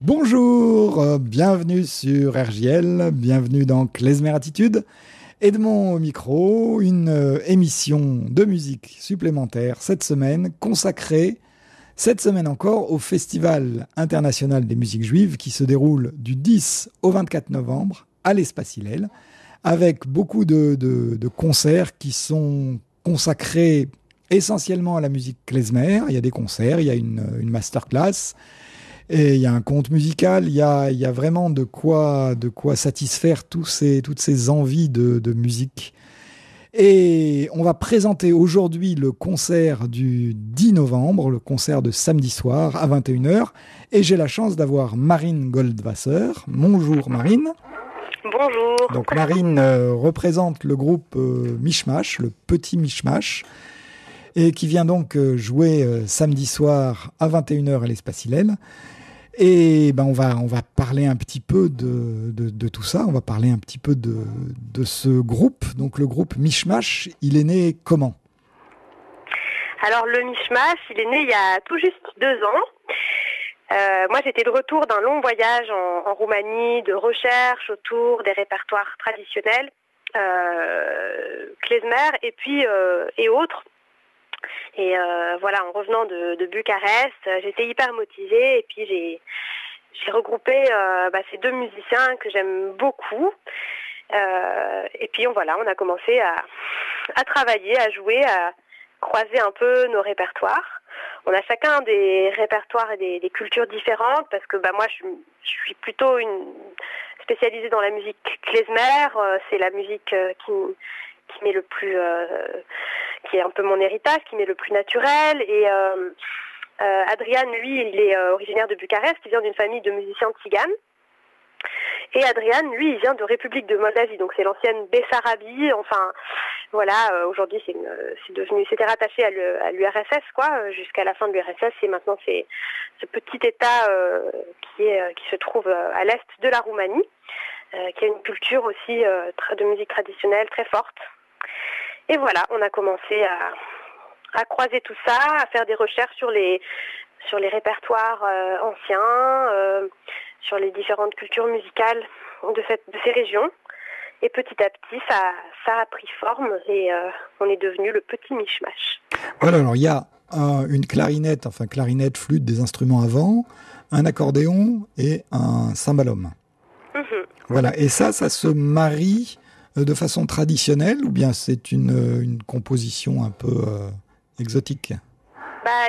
Bonjour, bienvenue sur RJL, bienvenue dans Klezmer Attitude. Edmond au micro, une émission de musique supplémentaire cette semaine consacrée, cette semaine encore, au Festival international des musiques juives qui se déroule du 10 au 24 novembre à l'Espace Hillel, avec beaucoup de concerts qui sont consacrés essentiellement à la musique klezmer. Il y a des concerts, il y a une masterclass, et il y a un conte musical, il y a vraiment de quoi satisfaire toutes ces envies de musique. Et on va présenter aujourd'hui le concert du 10 novembre, le concert de samedi soir à 21h. Et j'ai la chance d'avoir Marine Goldwasser. Bonjour Marine. Bonjour. Donc Marine représente le groupe Mishmash, le petit Mishmash, et qui vient donc jouer samedi soir à 21h à l'Espace Hillel. Et on va parler un petit peu de tout ça, on va parler un petit peu de ce groupe. Donc le groupe Mishmash, il est né comment ? Alors le Mishmash, il est né il y a tout juste 2 ans. Moi j'étais de retour d'un long voyage en Roumanie, de recherche autour des répertoires traditionnels, klezmer et autres. Et voilà, en revenant de Bucarest, j'étais hyper motivée et puis j'ai regroupé ces 2 musiciens que j'aime beaucoup. Et puis on a commencé à travailler, à jouer, à croiser un peu nos répertoires. On a chacun des répertoires et des cultures différentes parce que moi je suis plutôt spécialisée dans la musique klezmer. C'est la musique qui m'est le plus qui est un peu mon héritage, qui m'est le plus naturel. Et Adrian, lui, il est originaire de Bucarest, il vient d'une famille de musiciens tziganes. Et Adrian, lui, il vient de République de Moldavie, donc c'est l'ancienne Bessarabie. Enfin, voilà, aujourd'hui c'était rattaché à l'URSS, quoi, jusqu'à la fin de l'URSS. Et maintenant, c'est ce petit État qui se trouve à l'est de la Roumanie, qui a une culture aussi de musique traditionnelle très forte. Et voilà, on a commencé à croiser tout ça, à faire des recherches sur les répertoires anciens, sur les différentes cultures musicales de ces régions. Et petit à petit, ça a pris forme et on est devenu le petit Mishmash. Voilà, alors il y a une clarinette, flûte, des instruments avant, un accordéon et un cymbalum. Mm-hmm. Voilà, et ça se marie de façon traditionnelle ou bien c'est une composition un peu exotique ?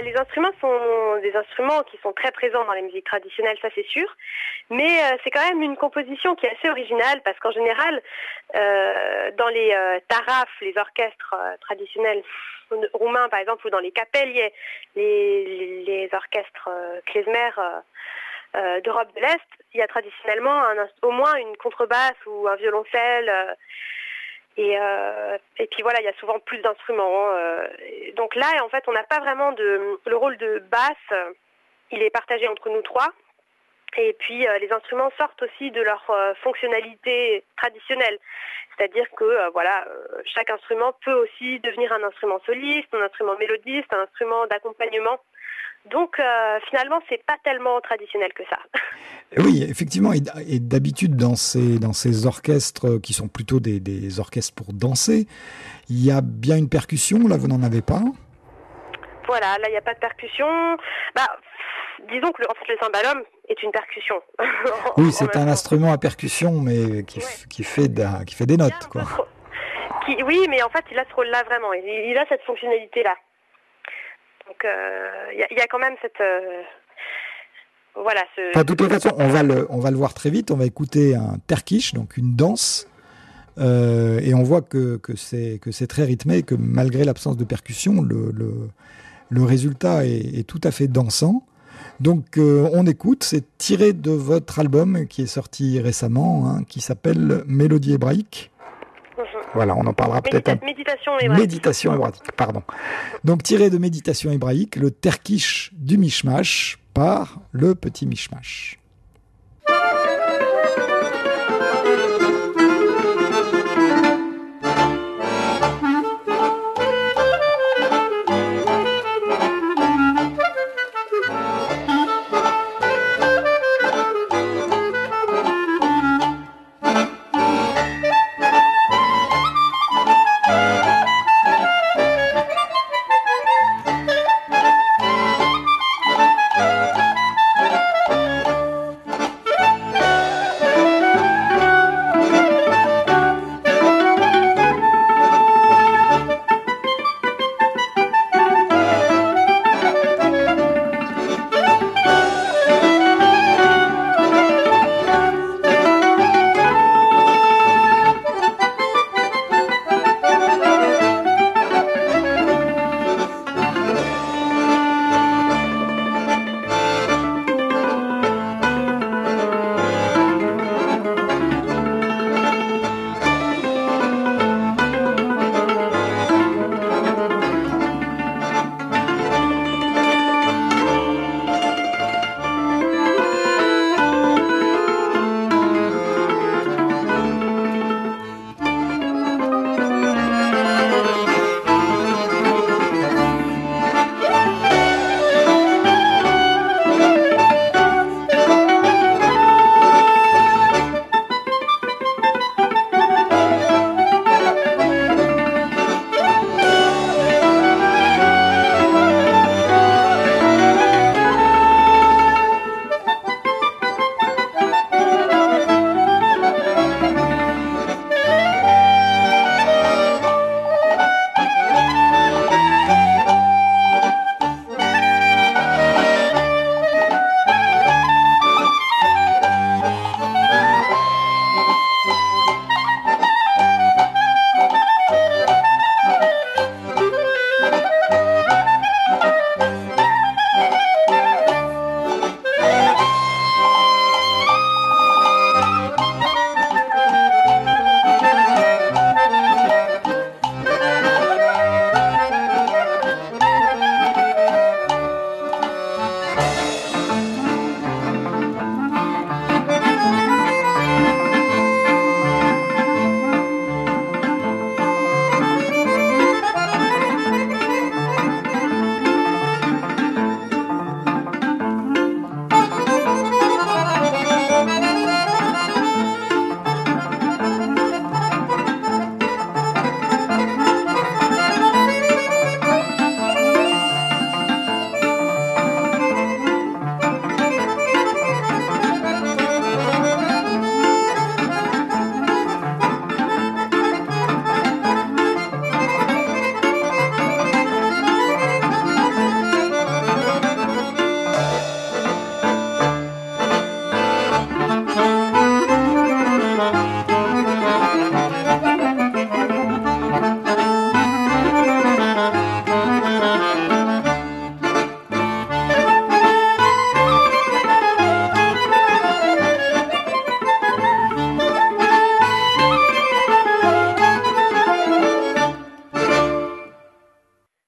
Les instruments sont des instruments qui sont très présents dans les musiques traditionnelles, ça c'est sûr. Mais c'est quand même une composition qui est assez originale parce qu'en général, dans les taraf, les orchestres traditionnels roumains par exemple, ou dans les kapelles, les orchestres klezmer d'Europe de l'Est, il y a traditionnellement au moins une contrebasse ou un violoncelle. Et puis voilà, il y a souvent plus d'instruments. Donc là, en fait, on n'a pas vraiment le rôle de basse. Il est partagé entre nous 3. Et puis les instruments sortent aussi de leur fonctionnalité traditionnelle. C'est-à-dire que chaque instrument peut aussi devenir un instrument soliste, un instrument mélodiste, un instrument d'accompagnement. Donc finalement, c'est pas tellement traditionnel que ça. Oui, effectivement, et d'habitude dans ces orchestres qui sont plutôt des orchestres pour danser, il y a bien une percussion. Là, vous n'en avez pas ? Voilà, là il n'y a pas de percussion. Disons que le cymbalum est une percussion. Oui, c'est un instrument à percussion, mais qui fait des notes, quoi. Oui, mais en fait, il a ce rôle-là vraiment. Il a cette fonctionnalité-là. Donc, il y a quand même cette... de toute façon, on va le voir très vite. On va écouter un terkish, donc une danse. Et on voit que c'est très rythmé et que malgré l'absence de percussion, le résultat est tout à fait dansant. Donc on écoute, c'est tiré de votre album qui est sorti récemment, qui s'appelle Mélodie hébraïque. Voilà, on en parlera peut-être. Méditation hébraïque, pardon. Donc tiré de Méditation hébraïque, le terkish du Mishmash par le petit Mishmash.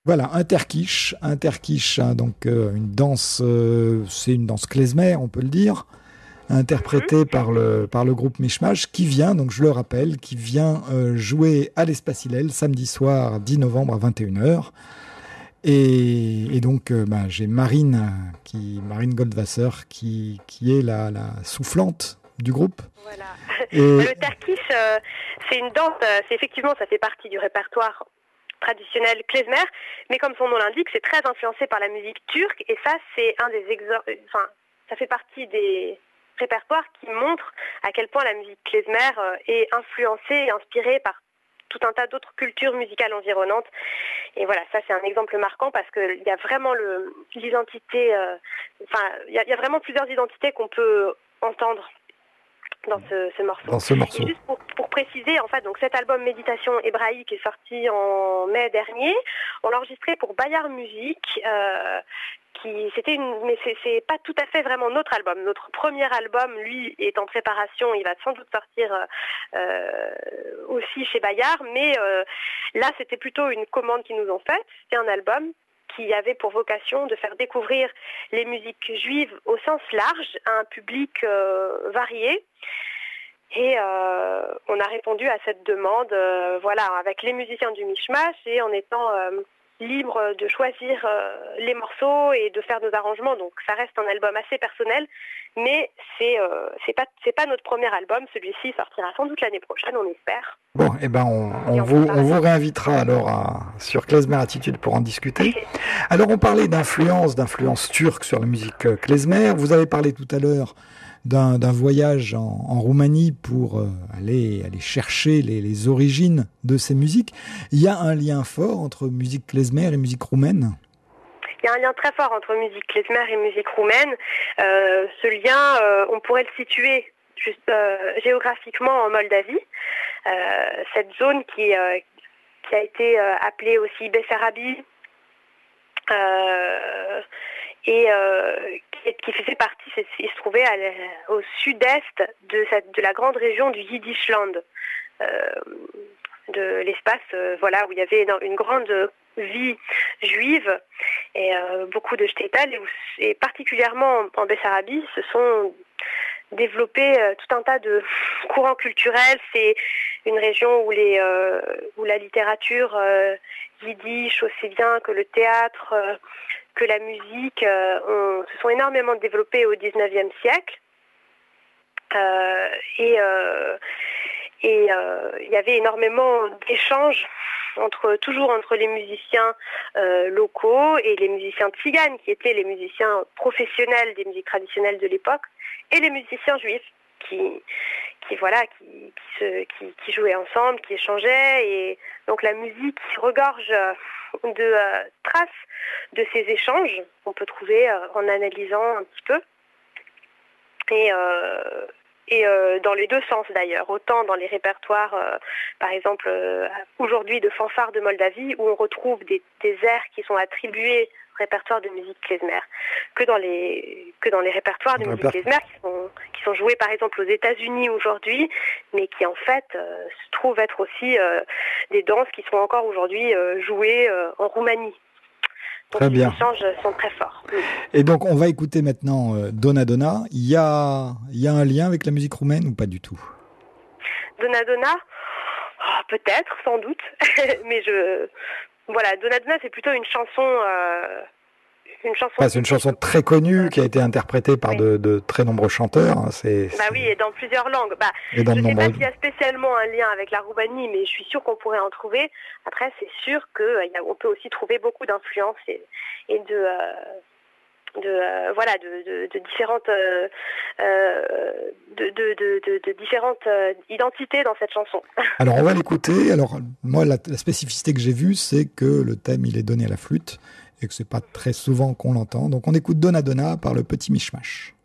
Voilà, un terkish, hein, donc une danse, c'est une danse klezmer, on peut le dire, interprétée par le groupe Mishmash, qui vient, donc je le rappelle, qui vient jouer à l'Espace Hillel samedi soir 10 novembre à 21h. Et donc, j'ai Marine Goldwasser, qui est la soufflante du groupe. Voilà. Et Le terkish, c'est une danse, c'est effectivement, ça fait partie du répertoire traditionnel klezmer, mais comme son nom l'indique, c'est très influencé par la musique turque, et ça, c'est un des ça fait partie des répertoires qui montrent à quel point la musique klezmer est influencée et inspirée par tout un tas d'autres cultures musicales environnantes. Et voilà, ça c'est un exemple marquant parce qu'il y a vraiment l'identité, il y a vraiment plusieurs identités qu'on peut entendre dans ce morceau. Dans ce morceau. Et juste pour préciser, en fait, donc cet album Méditation hébraïque est sorti en mai dernier. On l'a enregistré pour Bayard Music, mais c'est pas tout à fait vraiment notre album. Notre premier album, lui, est en préparation. Il va sans doute sortir aussi chez Bayard, mais là, c'était plutôt une commande qu'ils nous ont faite. C'était un album qui avait pour vocation de faire découvrir les musiques juives au sens large à un public varié. Et on a répondu à cette demande, avec les musiciens du Mishmash et en étant libre de choisir les morceaux et de faire nos arrangements. Donc ça reste un album assez personnel, mais c'est pas notre premier album. Celui-ci sortira sans doute l'année prochaine, on espère. Bon, on vous réinvitera alors sur Klezmer Attitude pour en discuter. Alors on parlait d'influence turque sur la musique klezmer. Vous avez parlé tout à l'heure d'un voyage en Roumanie pour aller chercher les origines de ces musiques. Il y a un lien fort entre musique klezmer et musique roumaine? Il y a un lien très fort entre musique klezmer et musique roumaine. Ce lien, on pourrait le situer juste géographiquement en Moldavie. Cette zone qui a été appelée aussi Bessarabie, et qui faisait partie, il se trouvait au sud-est de la grande région du Yiddishland, de l'espace où il y avait une grande vie juive et beaucoup de shtetl, et particulièrement en Bessarabie se sont développés tout un tas de courants culturels. C'est une région où la littérature yiddish, aussi bien que le théâtre, que la musique, se sont énormément développés au XIXe siècle. Il y avait énormément d'échanges toujours entre les musiciens locaux et les musiciens tziganes, qui étaient les musiciens professionnels des musiques traditionnelles de l'époque, et les musiciens juifs qui jouaient ensemble, qui échangeaient, et donc la musique regorge de traces de ces échanges qu'on peut trouver en analysant un petit peu, et dans les deux sens d'ailleurs, autant dans les répertoires, par exemple aujourd'hui de fanfares de Moldavie, où on retrouve des airs qui sont attribués au répertoire de musique klezmer, que dans les répertoires de musique klezmer qui sont joués par exemple aux États-Unis aujourd'hui, mais qui en fait se trouvent être aussi des danses qui sont encore aujourd'hui jouées en Roumanie. Donc très bien. Les échanges sont très forts. Et donc on va écouter maintenant Donna Donna. Il y a un lien avec la musique roumaine ou pas du tout? Donna Donna, peut-être, sans doute, mais Donna Donna, c'est plutôt une chanson. C'est une chanson très connue qui a été interprétée par de très nombreux chanteurs. Oui, et dans plusieurs langues. Je ne sais pas s'il y a spécialement un lien avec la Roumanie, mais je suis sûre qu'on pourrait en trouver. Après, c'est sûr qu'on peut aussi trouver beaucoup d'influences et de différentes identités dans cette chanson. Alors on va l'écouter. Alors moi la spécificité que j'ai vue, c'est que le thème il est donné à la flûte et que c'est pas très souvent qu'on l'entend. Donc on écoute Donna Donna par le petit Mishmash.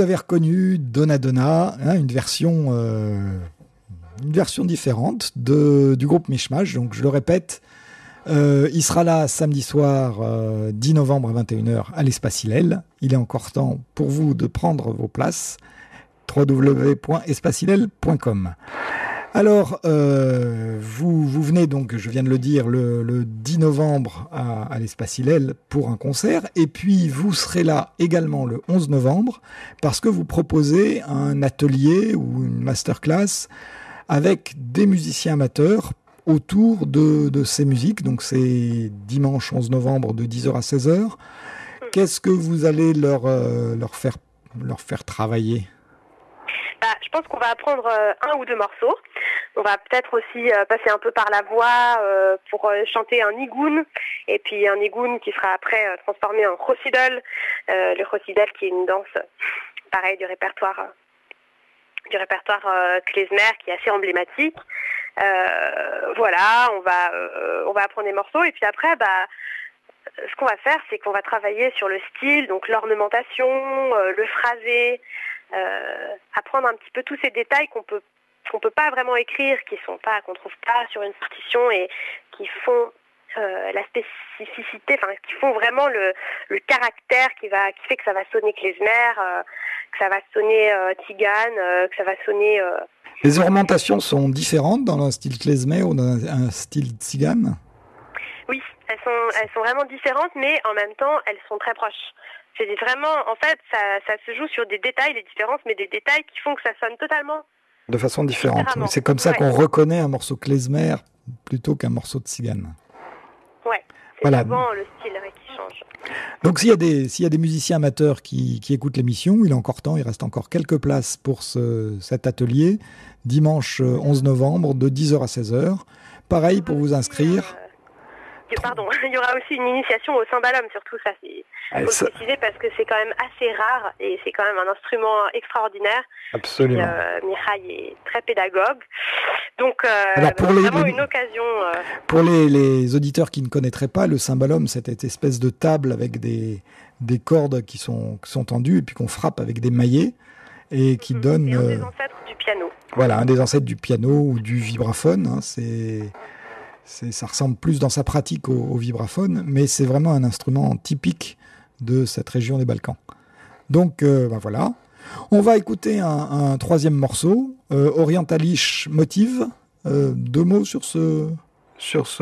vous avez reconnu Donna Donna, hein, une version différente du groupe Mishmash. Donc je le répète, il sera là samedi soir 10 novembre à 21h à l'Espace Hillel. Il est encore temps pour vous de prendre vos places. www.espacehillel.com. Alors, vous venez donc, je viens de le dire, le 10 novembre à l'Espace Hillel pour un concert. Et puis, vous serez là également le 11 novembre parce que vous proposez un atelier ou une masterclass avec des musiciens amateurs autour de ces musiques. Donc, c'est dimanche 11 novembre de 10h à 16h. Qu'est-ce que vous allez leur faire travailler ? Je pense qu'on va apprendre un ou deux morceaux. On va peut-être aussi passer un peu par la voix pour chanter un nigun, et puis un nigun qui sera après transformé en chosidol. Le chosidol qui est une danse, pareil, du répertoire klezmer qui est assez emblématique. Voilà, on va apprendre des morceaux, et puis après, ce qu'on va faire, c'est qu'on va travailler sur le style, donc l'ornementation, le phrasé, apprendre un petit peu tous ces détails qu'on peut pas vraiment écrire, qu'on trouve pas sur une partition et qui font la spécificité, enfin qui font vraiment le caractère qui fait que ça va sonner klezmer, que ça va sonner tzigane, que ça va sonner. Les ornementations sont différentes dans un style klezmer ou dans un style tzigane ? Oui, elles sont vraiment différentes, mais en même temps, elles sont très proches. C'est vraiment, en fait, ça se joue sur des détails, les différences, mais des détails qui font que ça sonne totalement de façon différente. C'est comme ça qu'on reconnaît un morceau klezmer plutôt qu'un morceau de tzigane. Ouais, c'est souvent le style qui change. Donc s'il y a des musiciens amateurs qui écoutent l'émission, il est encore temps, il reste encore quelques places pour cet atelier, dimanche 11 novembre de 10h à 16h. Pareil pour vous inscrire. Pardon, il y aura aussi une initiation au cymbalum, surtout ça, il faut le préciser parce que c'est quand même assez rare et c'est quand même un instrument extraordinaire. Absolument. Mihai est très pédagogue, donc pour c'est vraiment une occasion. Pour les auditeurs qui ne connaîtraient pas, le cymbalum, c'est cette espèce de table avec des cordes qui sont tendues et puis qu'on frappe avec des maillets et qui donne... C'est un des ancêtres du piano. Voilà, un des ancêtres du piano ou du vibraphone, hein, ça ressemble plus dans sa pratique au vibraphone, mais c'est vraiment un instrument typique de cette région des Balkans. Donc voilà. On va écouter un troisième morceau, Orientalish Motive. 2 mots sur ce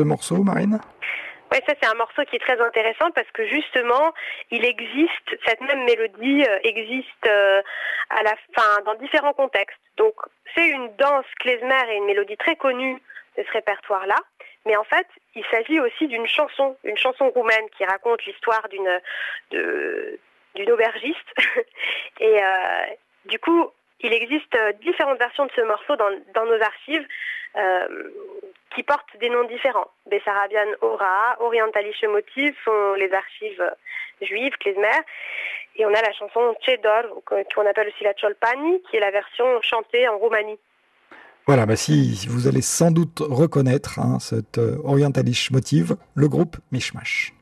morceau, Marine ? Oui, ça c'est un morceau qui est très intéressant parce que justement, cette même mélodie existe dans différents contextes. Donc c'est une danse klezmer et une mélodie très connue de ce répertoire-là. Mais en fait, il s'agit aussi d'une chanson roumaine qui raconte l'histoire d'une aubergiste. Et du coup, il existe différentes versions de ce morceau dans nos archives qui portent des noms différents. Bessarabian Ora, Orientalish Motiv sont les archives juives, klezmer. Et on a la chanson Tchedor, qu'on appelle aussi la Cholpani, qui est la version chantée en Roumanie. Voilà, si vous allez sans doute reconnaître cet Orientalish Motive, le groupe Mishmash.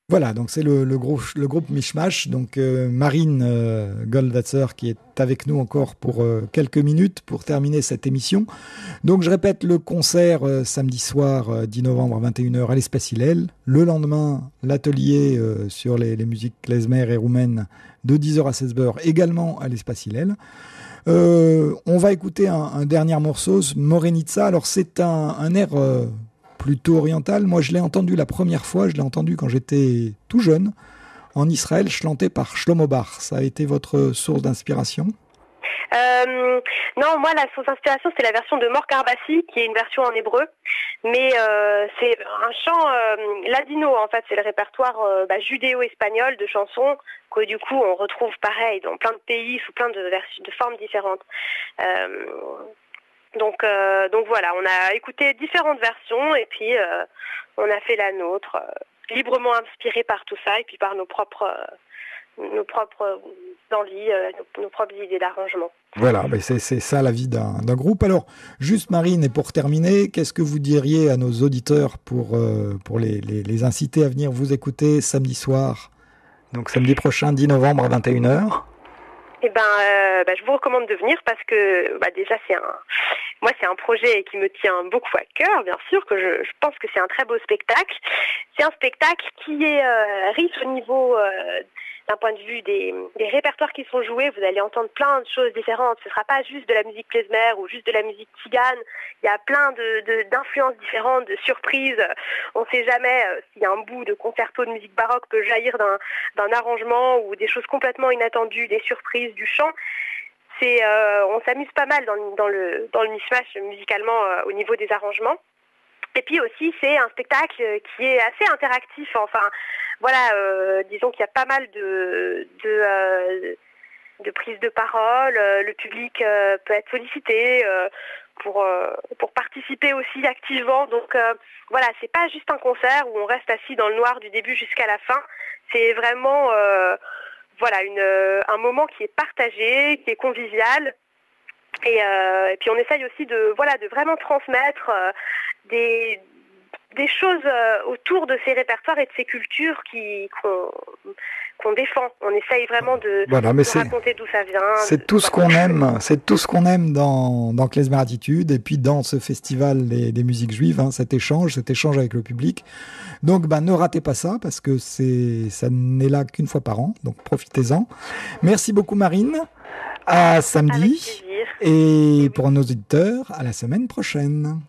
Voilà, donc c'est le groupe Mishmash, donc Marine Goldwasser qui est avec nous encore pour quelques minutes pour terminer cette émission. Donc je répète, le concert samedi soir 10 novembre à 21h à l'Espace Hillel. Le lendemain, l'atelier sur les musiques klezmer et roumaines de 10h à 16h également à l'Espace Hillel. On va écouter un dernier morceau, Morenica. Alors c'est un air plutôt oriental. Moi, je l'ai entendu la première fois, je l'ai entendu quand j'étais tout jeune, en Israël, chanté par Shlomo Bar. Ça a été votre source d'inspiration? Non, moi, la source d'inspiration, c'est la version de Mor Karbassi, qui est une version en hébreu. Mais c'est un chant ladino, en fait. C'est le répertoire judéo-espagnol de chansons que, du coup, on retrouve pareil dans plein de pays, sous plein de formes différentes. Donc voilà, on a écouté différentes versions et puis on a fait la nôtre, librement inspirée par tout ça et puis par nos propres envies, nos propres idées d'arrangement. Voilà, c'est ça la vie d'un groupe. Alors, juste Marine, et pour terminer, qu'est-ce que vous diriez à nos auditeurs pour les inciter à venir vous écouter samedi soir, donc samedi prochain, 10 novembre à 21h? Je vous recommande de venir parce que déjà c'est un projet qui me tient beaucoup à cœur, bien sûr, que je pense que c'est un très beau spectacle. C'est un spectacle qui est riche au niveau d'un point de vue des répertoires qui sont joués. Vous allez entendre plein de choses différentes. Ce ne sera pas juste de la musique klezmer ou juste de la musique tzigane. Il y a plein d'influences différentes, de surprises. On ne sait jamais si un bout de concerto de musique baroque peut jaillir d'un arrangement ou des choses complètement inattendues, des surprises, du chant. On s'amuse pas mal dans le mishmash musicalement au niveau des arrangements. Et puis aussi, c'est un spectacle qui est assez interactif. Enfin, voilà, disons qu'il y a pas mal de prises de parole. Le public peut être sollicité pour participer aussi activement. Donc voilà, c'est pas juste un concert où on reste assis dans le noir du début jusqu'à la fin. C'est vraiment un moment qui est partagé, qui est convivial. Et puis on essaye aussi de vraiment transmettre des choses autour de ces répertoires et de ces cultures qu'on défend. On essaye vraiment de raconter d'où ça vient. C'est tout ce qu'on aime. C'est tout ce qu'on aime dans Klezmer Attitude et puis dans ce festival des musiques juives, cet échange avec le public. Donc, ne ratez pas ça parce que ça n'est là qu'une fois par an. Donc, profitez-en. Merci beaucoup, Marine. À samedi. Avec plaisir. Et pour nos auditeurs, à la semaine prochaine.